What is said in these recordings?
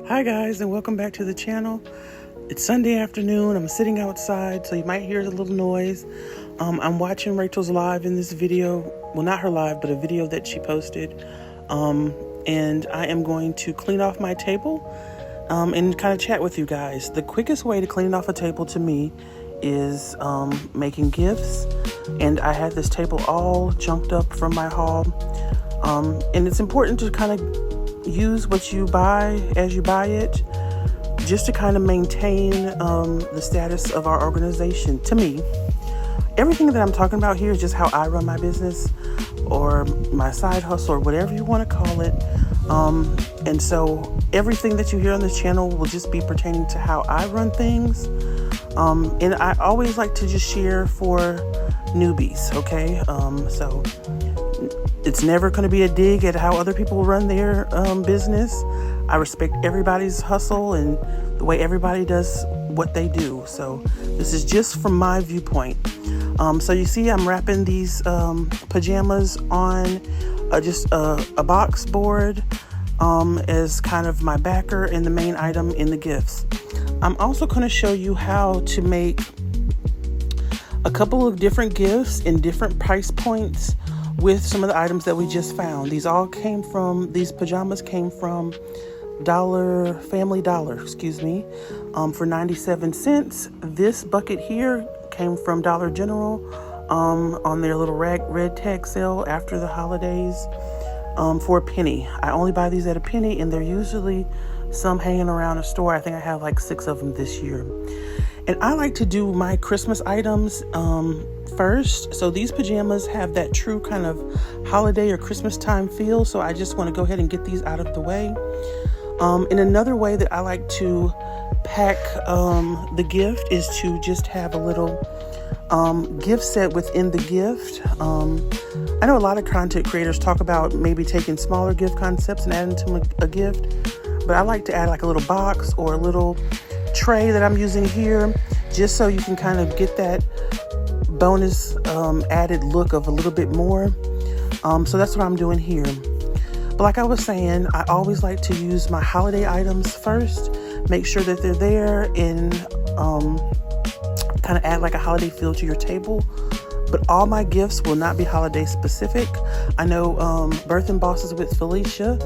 Hi guys, and welcome back to the channel. It's Sunday afternoon. I'm sitting outside, so you might hear a little noise. I'm watching Rachel's live in this video. Well, not her live, but a video that she posted. And I am going to clean off my table and kind of chat with you guys. The quickest way to clean off a table to me is making gifts. And I had this table all junked up from my haul. And it's important to kind of use what you buy as you buy it, just to kind of maintain the status of our organization. To me, everything that I'm talking about here is just how I run my business or my side hustle or whatever you want to call it. And so everything that you hear on this channel will just be pertaining to how I run things. And I always like to just share for newbies, okay? So it's never going to be a dig at how other people run their business. I respect everybody's hustle and the way everybody does what they do. So this is just from my viewpoint. So you see I'm wrapping these pajamas on just a box board as kind of my backer and the main item in the gifts. I'm also going to show you how to make a couple of different gifts in different price points with some of the items that we just found. These pajamas came from Family Dollar, for 97 cents. This bucket here came from Dollar General on their little red tag sale after the holidays for a penny. I only buy these at a penny, and they're usually some hanging around a store. I think I have like 6 of them this year. And I like to do my Christmas items first. So these pajamas have that true kind of holiday or Christmas time feel. So I just want to go ahead and get these out of the way. And another way that I like to pack the gift is to just have a little gift set within the gift. I know a lot of content creators talk about maybe taking smaller gift concepts and adding to a gift. But I like to add like a little box or a little tray that I'm using here, just so you can kind of get that bonus added look of a little bit more. So that's what I'm doing here. But like I was saying, I always like to use my holiday items first, make sure that they're there, and kind of add like a holiday feel to your table. But all my gifts will not be holiday specific. I know Birthing Bosses with Felicia,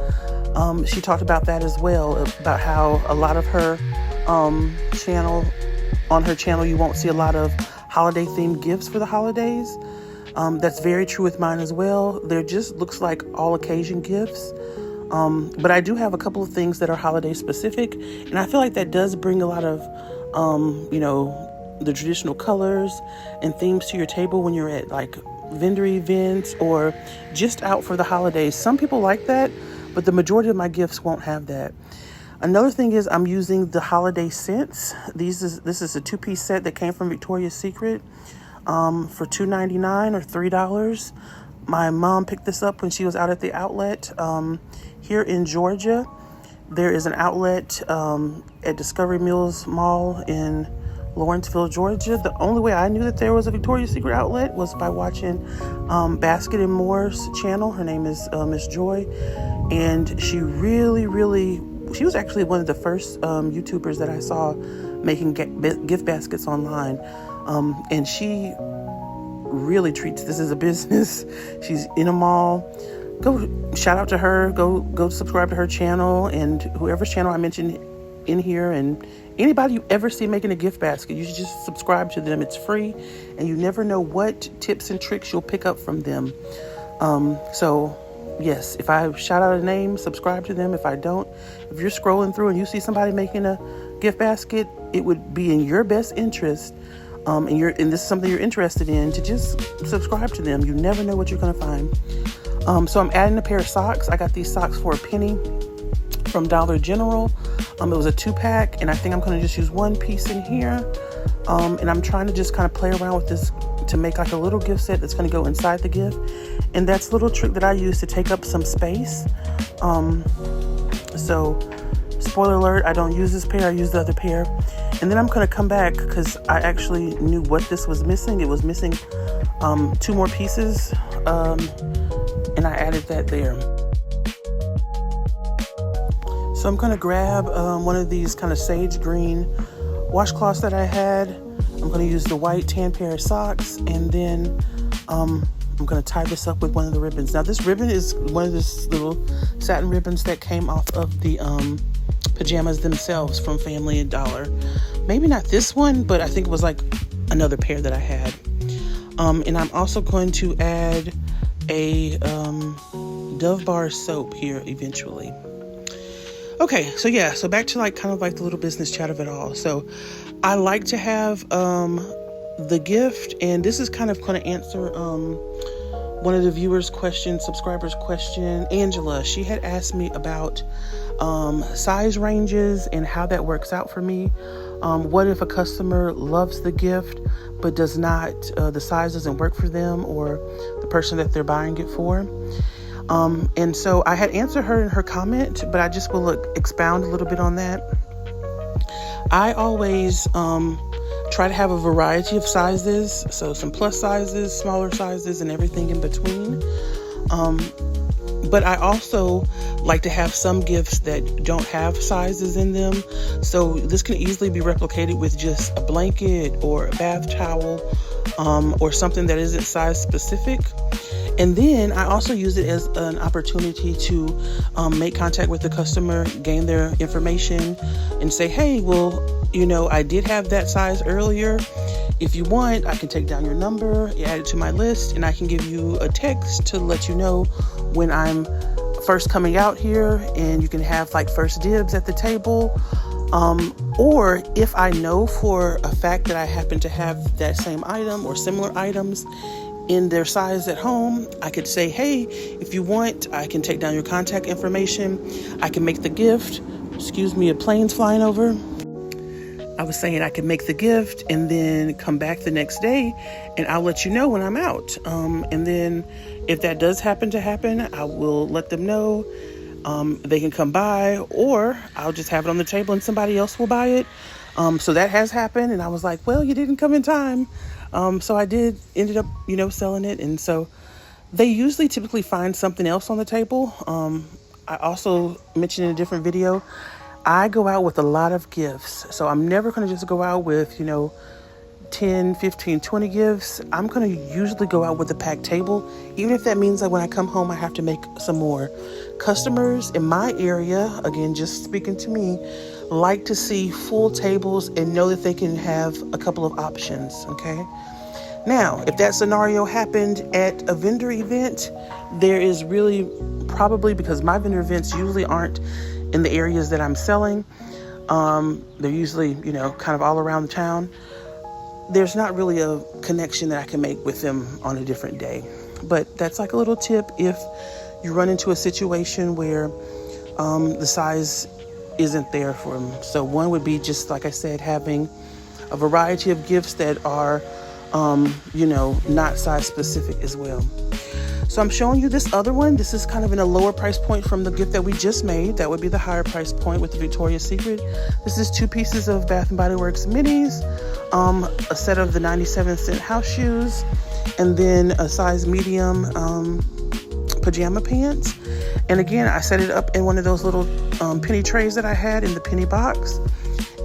she talked about that as well, about how a lot of her on her channel you won't see a lot of holiday themed gifts for the holidays. That's very true with mine as well. There just looks like all occasion gifts, but I do have a couple of things that are holiday specific, and I feel like that does bring a lot of the traditional colors and themes to your table when you're at like vendor events or just out for the holidays. Some people like that, but the majority of my gifts won't have that. Another thing is I'm using the holiday scents. This is a 2-piece set that came from Victoria's Secret for $2.99 or $3. My mom picked this up when she was out at the outlet here in Georgia. There is an outlet at Discovery Mills Mall in Lawrenceville, Georgia. The only way I knew that there was a Victoria's Secret outlet was by watching Basket and Moore's channel. Her name is Miss Joy, and she was actually one of the first YouTubers that I saw making gift baskets online. And she really treats this as a business. She's in a mall. Go shout out to her. Go subscribe to her channel, and whoever's channel I mentioned in here, and anybody you ever see making a gift basket, you should just subscribe to them. It's free, and you never know what tips and tricks you'll pick up from them. So yes, if I shout out a name, subscribe to them. If I don't, if you're scrolling through and you see somebody making a gift basket, it would be in your best interest, and this is something you're interested in, to just subscribe to them. You never know what you're going to find. So I'm adding a pair of socks. I got these socks for a penny from Dollar General. It was a 2-pack, and I think I'm going to just use 1 piece in here. And I'm trying to just kind of play around with this to make like a little gift set that's going to go inside the gift. And that's a little trick that I use to take up some space. So spoiler alert, I don't use this pair, I use the other pair. And then I'm going to come back because I actually knew what this was missing. It was missing 2 more pieces, and I added that there. So I'm going to grab one of these kind of sage green washcloths that I had. I'm going to use the white tan pair of socks, and then I'm going to tie this up with one of the ribbons. Now this ribbon is one of this little satin ribbons that came off of the pajamas themselves from Family and Dollar. Maybe not this one, but I think it was like another pair that I had. And I'm also going to add a Dove Bar soap here eventually. Okay, so yeah, so back to like kind of like the little business chat of it all. So I like to have the gift, and this is kind of going to answer one of the viewers' questions, subscribers' question. Angela, she had asked me about size ranges and how that works out for me. What if a customer loves the gift but does not, the size doesn't work for them or the person that they're buying it for? And so I had answered her in her comment, but I just will expound a little bit on that. I always try to have a variety of sizes, so some plus sizes, smaller sizes, and everything in between. But I also like to have some gifts that don't have sizes in them. So this can easily be replicated with just a blanket or a bath towel, or something that isn't size specific. And then I also use it as an opportunity to make contact with the customer, gain their information, and say, hey, well, you know, I did have that size earlier. If you want, I can take down your number, add it to my list, and I can give you a text to let you know when I'm first coming out here, and you can have like first dibs at the table. Or if I know for a fact that I happen to have that same item or similar items in their size at home, I could say, hey, if you want, I can take down your contact information. I can make the gift. Excuse me, a plane's flying over. I was saying I could make the gift and then come back the next day, and I'll let you know when I'm out. And then if that does happen to happen, I will let them know. They can come by, or I'll just have it on the table and somebody else will buy it. So that has happened, and I was like, well, you didn't come in time. So I ended up, selling it. And so they usually typically find something else on the table. I also mentioned in a different video, I go out with a lot of gifts. So I'm never going to just go out with, 10, 15, 20 gifts. I'm going to usually go out with a packed table, even if that means that when I come home, I have to make some more. Customers in my area, again, just speaking to me, like to see full tables and know that they can have a couple of options, okay? Now, if that scenario happened at a vendor event, there is really probably, because my vendor events usually aren't in the areas that I'm selling, they're usually, kind of all around the town. There's not really a connection that I can make with them on a different day. But that's like a little tip if you run into a situation where the size isn't there for them. So one would be, just like I said, having a variety of gifts that are, not size specific as well. So I'm showing you this other one. This is kind of in a lower price point from the gift that we just made. That would be the higher price point with the Victoria's Secret. This is 2 pieces of Bath & Body Works minis, a set of the 97-cent house shoes, and then a size medium pajama pants. And again, I set it up in one of those little penny trays that I had in the penny box.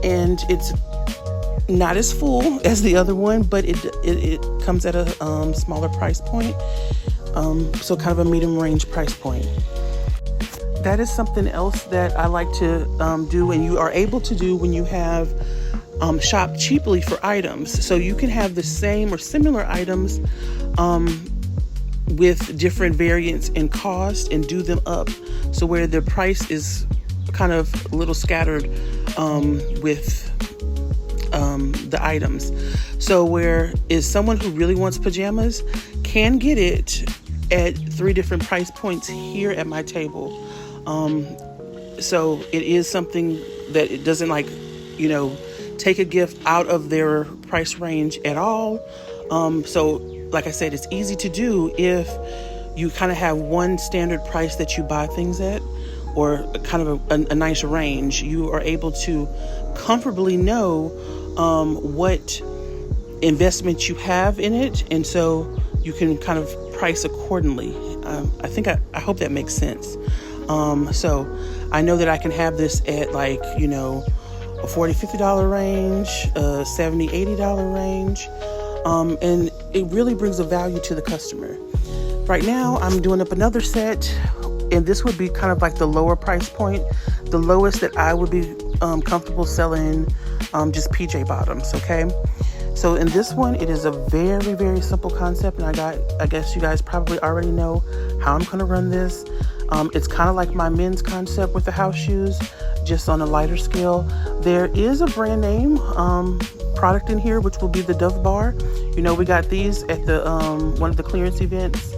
And it's not as full as the other one, but it comes at a smaller price point. So kind of a medium range price point. That is something else that I like to do, and you are able to do when you have shop cheaply for items. So you can have the same or similar items with different variants in cost and do them up. So where the price is kind of a little scattered with the items. So where is someone who really wants pajamas can get it at 3 different price points here at my table. So it is something that it doesn't take a gift out of their price range at all. So like I said, it's easy to do if you kind of have one standard price that you buy things at, or kind of a nice range. You are able to comfortably know what investment you have in it, and so you can kind of price accordingly. I hope that makes sense. So I know that I can have this at like, you know, a $40, $50 range, a $70, $80 range. And it really brings a value to the customer. Right now, I'm doing up another set, and this would be kind of like the lower price point, the lowest that I would be comfortable selling just PJ bottoms, okay? So in this one, it is a very, very simple concept, and I guess you guys probably already know how I'm gonna run this. It's kind of like my men's concept with the house shoes, just on a lighter scale. There is a brand name product in here, which will be the Dove bar. You know, we got these at the one of the clearance events,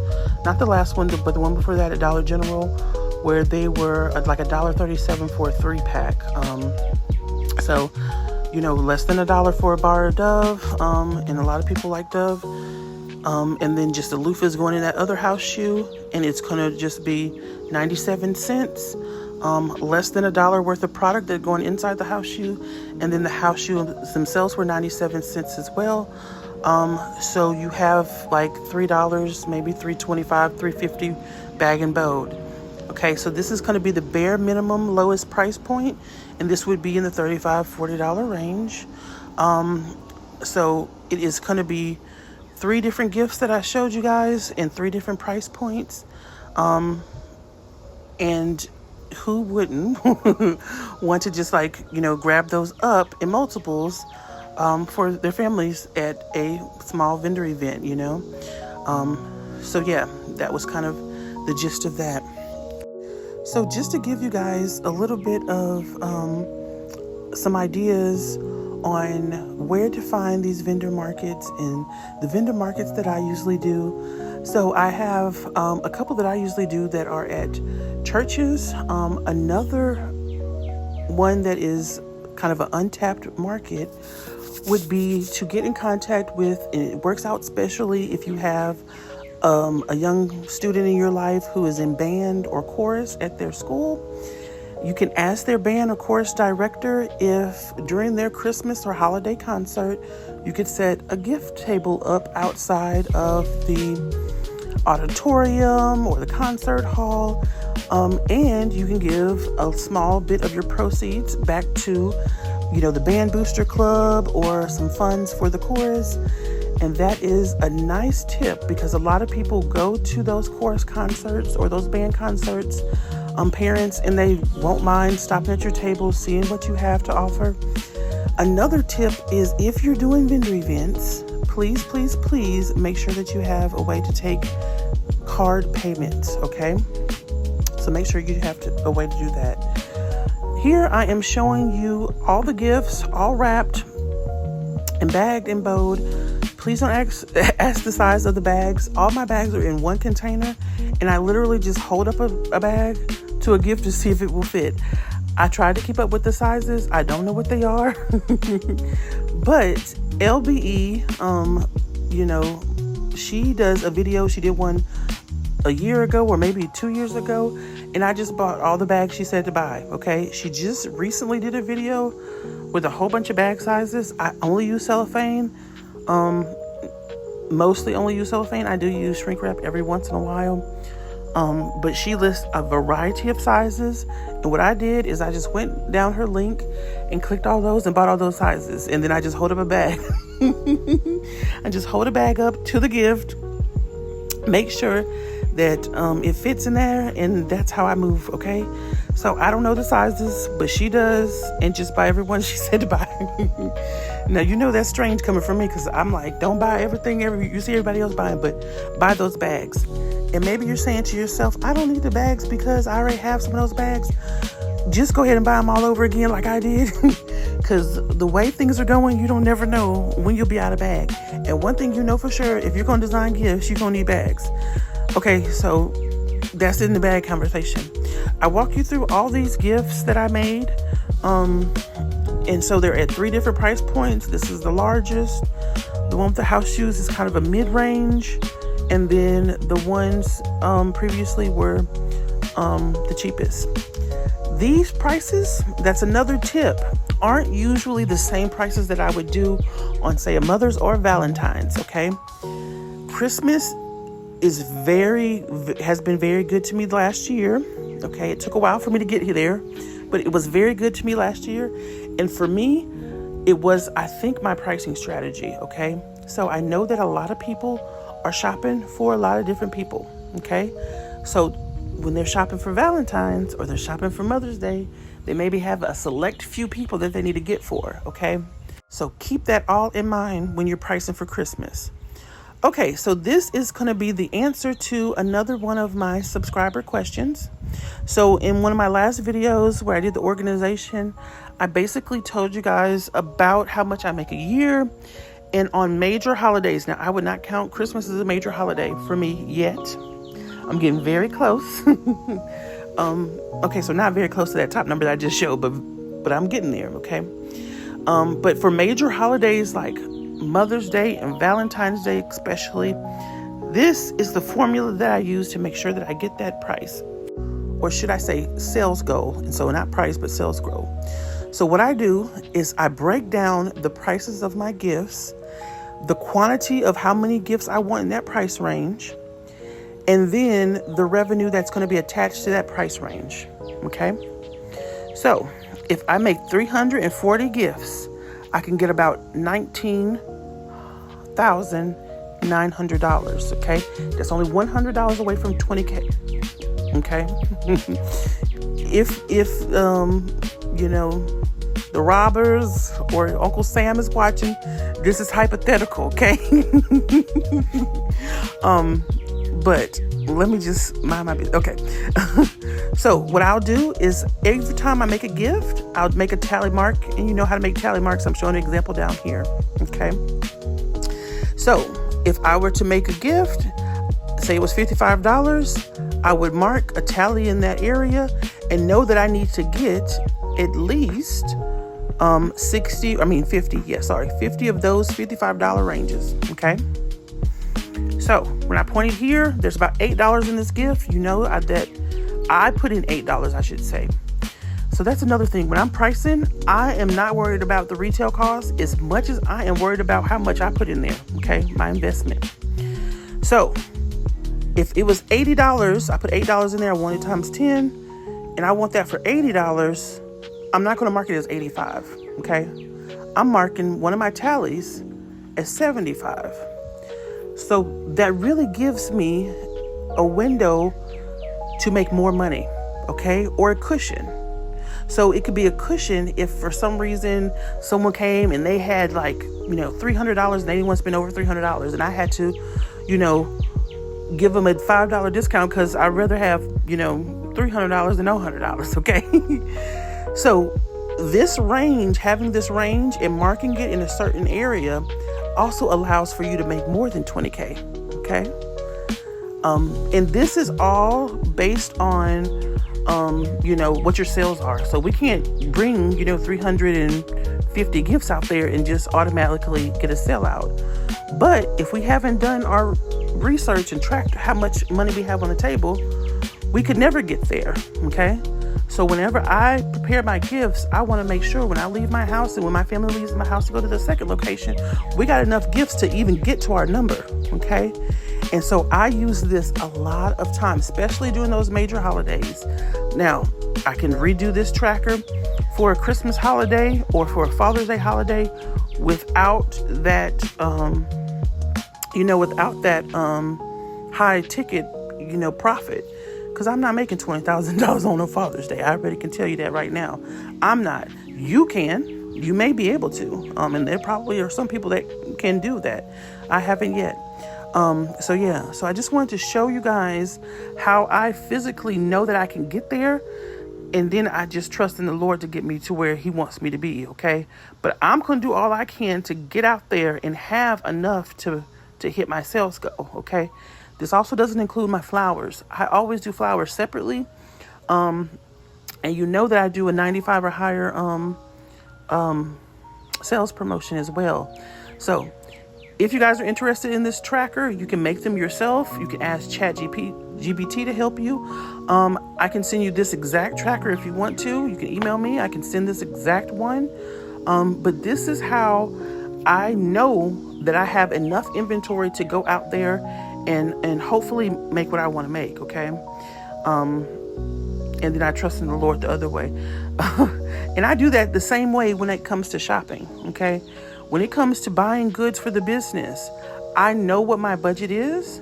not the last one, but the one before that at Dollar General, where they were like $1.37 for a 3-pack. So, you know, less than $1 for a bar of Dove, and a lot of people like Dove. And then just the loofah is going in that other house shoe, and it's gonna just be 97 cents. Less than $1 worth of product that going inside the house shoe, and then the house shoes themselves were 97 cents as well. So you have like $3, maybe $3.25, $3.50 bag and bode. Okay, so this is going to be the bare minimum lowest price point, and this would be in the $35, $40 range. So it is going to be 3 different gifts that I showed you guys in 3 different price points. And who wouldn't want to just like, you know, grab those up in multiples for their families at a small vendor event, you know? So yeah, that was kind of the gist of that. So just to give you guys a little bit of some ideas on where to find these vendor markets and the vendor markets that I usually do. So I have a couple that I usually do that are at churches. Another one that is kind of an untapped market would be to get in contact with, and it works out especially if you have a young student in your life who is in band or chorus at their school. You can ask their band or chorus director if during their Christmas or holiday concert, you could set a gift table up outside of the auditorium or the concert hall, and you can give a small bit of your proceeds back to, you know, the band booster club or some funds for the chorus. And that is a nice tip, because a lot of people go to those chorus concerts or those band concerts, parents, and they won't mind stopping at your table, seeing what you have to offer. Another tip is, if you're doing vendor events, please, please, please make sure that you have a way to take card payments, okay? So make sure you have a way to do that. Here I am showing you all the gifts, all wrapped and bagged and bowed. Please don't ask the size of the bags. All my bags are in one container, and I literally just hold up a bag to a gift to see if it will fit. I tried to keep up with the sizes. I don't know what they are. But LBE, you know, she does a video. She did one a year ago or maybe 2 years ago, and I just bought all the bags she said to buy, okay? She just recently did a video with a whole bunch of bag sizes. I only use cellophane. Mostly only use cellophane. I do use shrink wrap every once in a while. But she lists a variety of sizes. And what I did is I just went down her link and clicked all those and bought all those sizes. And then I just hold up a bag. I just hold a bag up to the gift, make sure that it fits in there, and that's how I move, okay? So I don't know the sizes, but she does, and just buy everyone she said to buy. Now, you know that's strange coming from me, because I'm like, don't buy everything you see everybody else buying, but buy those bags. And maybe you're saying to yourself, I don't need the bags because I already have some of those bags. Just go ahead and buy them all over again like I did. Because the way things are going, you don't never know when you'll be out of bag. And one thing you know for sure, if you're going to design gifts, you're going to need bags. Okay, so that's in the bag conversation. I walk you through all these gifts that I made. And so they're at 3 different price points. This is the largest. The one with the house shoes is kind of a mid-range. And then the ones previously were the cheapest. These prices, that's another tip, aren't usually the same prices that I would do on, say, a Mother's or a Valentine's, okay? Christmas has been very good to me last year. Okay, it took a while for me to get there, but it was very good to me last year. And for me, it was, I think, my pricing strategy. Okay, so I know that a lot of people are shopping for a lot of different people. Okay, so when they're shopping for Valentine's or they're shopping for Mother's Day, they maybe have a select few people that they need to get for. Okay, so keep that all in mind when you're pricing for Christmas. Okay, so this is going to be the answer to another one of my subscriber questions. So in one of my last videos where I did the organization, I basically told you guys about how much I make a year and on major holidays. Now, I would not count Christmas as a major holiday for me yet. I'm getting very close. Okay, so not very close to that top number that I just showed, but I'm getting there, okay? But for major holidays like Mother's Day and Valentine's Day especially, this is the formula that I use to make sure that I get that price. Or should I say sales goal? And so not price, but sales goal. So what I do is I break down the prices of my gifts, the quantity of how many gifts I want in that price range, and then the revenue that's going to be attached to that price range. Okay? So if I make 340 gifts, I can get about $19,900. Okay? That's only $100 away from $20K. Okay? If you know, the robbers or Uncle Sam is watching, this is hypothetical, okay? But let me just mind my business. Okay. So what I'll do is every time I make a gift, I'll make a tally mark, and you know how to make tally marks. I'm showing an example down here. Okay. So if I were to make a gift, say it was $55, I would mark a tally in that area and know that I need to get at least 50 of those $55 ranges. Okay. So when I pointed here, there's about $8 in this gift. You know that I put in $8, I should say. So that's another thing. When I'm pricing, I am not worried about the retail cost as much as I am worried about how much I put in there. Okay, my investment. So if it was $80, I put $8 in there. I want it times 10, and I want that for $80. I'm not going to mark it as 85. Okay, I'm marking one of my tallies as 75. So that really gives me a window to make more money, okay? Or a cushion. So it could be a cushion if for some reason someone came and they had $300 and they didn't want to spend over $300, and I had to, give them a $5 discount because I'd rather have, $300 than no $100, okay? So this range, having this range and marking it in a certain area also allows for you to make more than $20K, okay? And this is all based on, what your sales are. So we can't bring, 350 gifts out there and just automatically get a sellout. But if we haven't done our research and tracked how much money we have on the table, we could never get there, okay? So whenever I prepare my gifts, I want to make sure when I leave my house and when my family leaves my house to go to the second location, we got enough gifts to even get to our number, okay? And so I use this a lot of time, especially during those major holidays. Now, I can redo this tracker for a Christmas holiday or for a Father's Day holiday without that, high ticket, profit. Because I'm not making $20,000 on a Father's Day. I already can tell you that right now. I'm not. You can. You may be able to. And there probably are some people that can do that. I haven't yet. So I just wanted to show you guys how I physically know that I can get there. And then I just trust in the Lord to get me to where He wants me to be, okay? But I'm going to do all I can to get out there and have enough to hit my sales goal, okay? This also doesn't include my flowers. I always do flowers separately. And you know that I do a 95 or higher sales promotion as well. So if you guys are interested in this tracker, you can make them yourself. You can ask ChatGPT to help you. I can send you this exact tracker if you want to. You can email me. I can send this exact one. But this is how I know that I have enough inventory to go out there and hopefully make what I want to make, okay? and then I trust in the Lord the other way. And I do that the same way when it comes to shopping, okay? When it comes to buying goods for the business, I know what my budget is,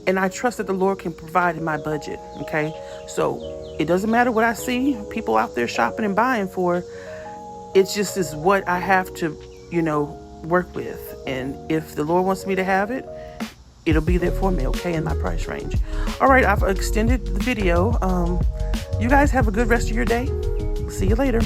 and I trust that the Lord can provide in my budget, okay? So it doesn't matter what I see people out there shopping and buying for. It's just is what I have to, work with. And if the Lord wants me to have it, it'll be there for me, okay, in my price range. All right, I've extended the video. You guys have a good rest of your day. See you later.